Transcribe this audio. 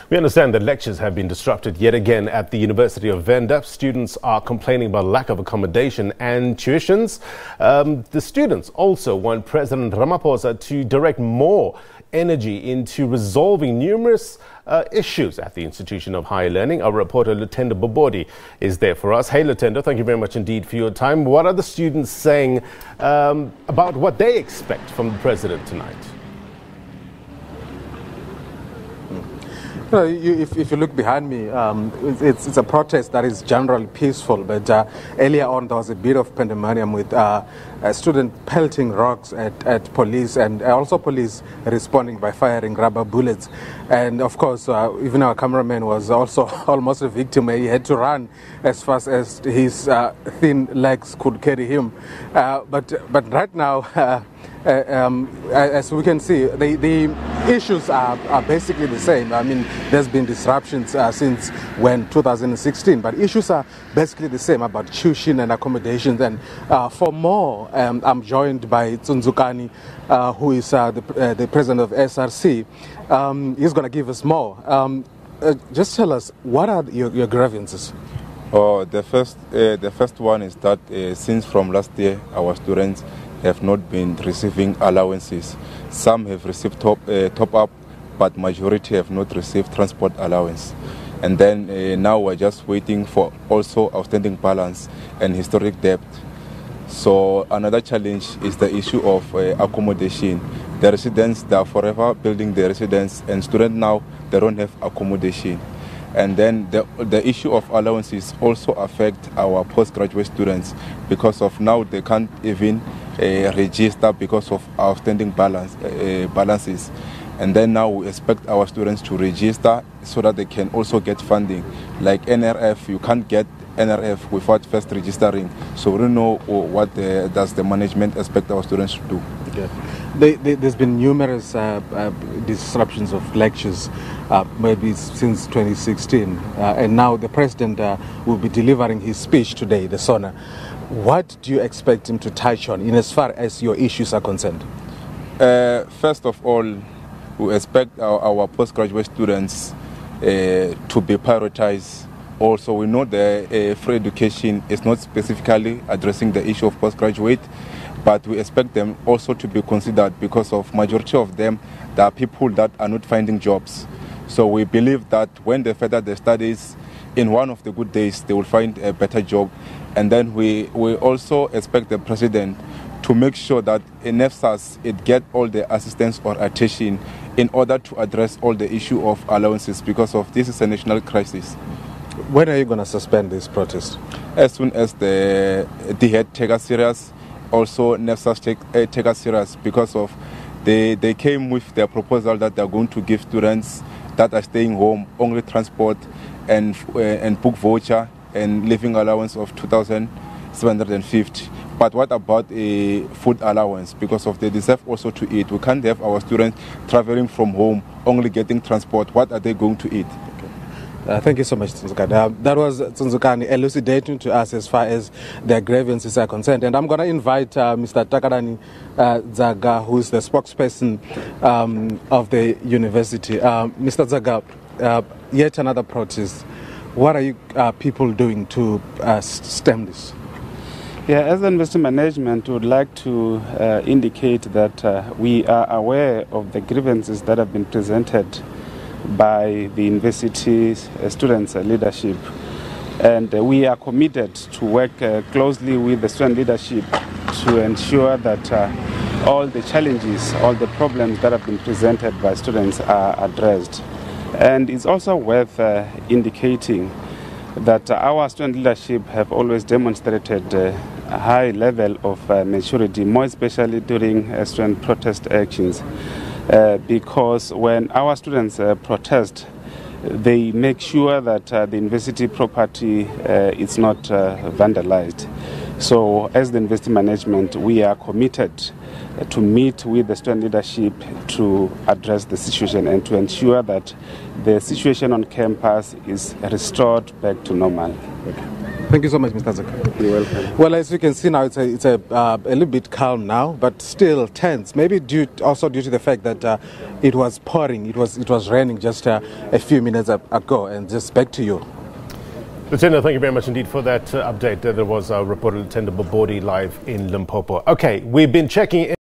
We understand that lectures have been disrupted yet again at the University of Venda. Students are complaining about lack of accommodation and tuitions. The students also want President Ramaphosa to direct more energy into resolving numerous issues at the Institution of Higher Learning. Our reporter Lutendo Bobodi is there for us. Hey Lutendo, thank you very much indeed for your time. What are the students saying about what they expect from the president tonight? If you look behind me, it's a protest that is generally peaceful, but earlier on there was a bit of pandemonium with a student pelting rocks at police, and also police responding by firing rubber bullets. And of course, even our cameraman was also almost a victim. He had to run as fast as his thin legs could carry him. But right now, as we can see, the issues are basically the same. I mean, there's been disruptions since 2016, but issues are basically the same about tuition and accommodations. And for more, I'm joined by Tsunzukani, who is the president of SRC. He's going to give us more. Just tell us, what are your grievances? The first one is that since from last year, our students have not been receiving allowances. Some have received top-up, but majority have not received transport allowance. And then now we're just waiting for also outstanding balance and historic debt. So another challenge is the issue of accommodation. The residents, they are forever building their residence, and students now, they don't have accommodation. And then the issue of allowances also affect our postgraduate students, because of now they can't even register because of outstanding balances. And then now we expect our students to register so that they can also get funding. Like NRF, you can't get NRF without first registering. So we don't know what does the management expect our students to do. Okay. There's been numerous disruptions of lectures, maybe since 2016, and now the president will be delivering his speech today, the SONA. What do you expect him to touch on in as far as your issues are concerned? First of all, we expect our postgraduate students to be prioritized. Also, we know the free education is not specifically addressing the issue of postgraduate, but we expect them also to be considered, because of majority of them, there are people that are not finding jobs. So we believe that when they further their studies, in one of the good days, they will find a better job. And then we also expect the president to make sure that in NEFSAS it get all the assistance or attention in order to address all the issue of allowances, because of this is a national crisis. When are you going to suspend this protest? As soon as the head take us serious, also NEFSAS take us serious, because of they came with their proposal that they're going to give students that are staying home only transport and book voucher and living allowance of 2,750. But what about a food allowance? Because of they deserve also to eat. We can't have our students traveling from home only getting transport. What are they going to eat? Okay. Thank you so much, Tsunzukani. That was Tsunzukani elucidating to us as far as their grievances are concerned. And I'm going to invite Mr. Takarani Zaga, who is the spokesperson of the university. Mr. Zaga, yet another protest. What are you people doing to stem this? Yeah, as the university management, we would like to indicate that we are aware of the grievances that have been presented by the university students' leadership, and we are committed to work closely with the student leadership to ensure that all the challenges, all the problems that have been presented by students are addressed. And it's also worth indicating that our student leadership have always demonstrated a high level of maturity, more especially during student protest actions. Because when our students protest, they make sure that the university property is not vandalized. So as the university management, we are committed to meet with the student leadership to address the situation and to ensure that the situation on campus is restored back to normal. Okay. Thank you so much, Mr. Zek. You're welcome. Well, as you can see now, it's a little bit calm now, but still tense. Maybe also due to the fact that it was pouring, it was raining just a few minutes ago. And just back to you. Lutendo, thank you very much indeed for that update. There was our reporter Lutendo Bobodi live in Limpopo. Okay, we've been checking in.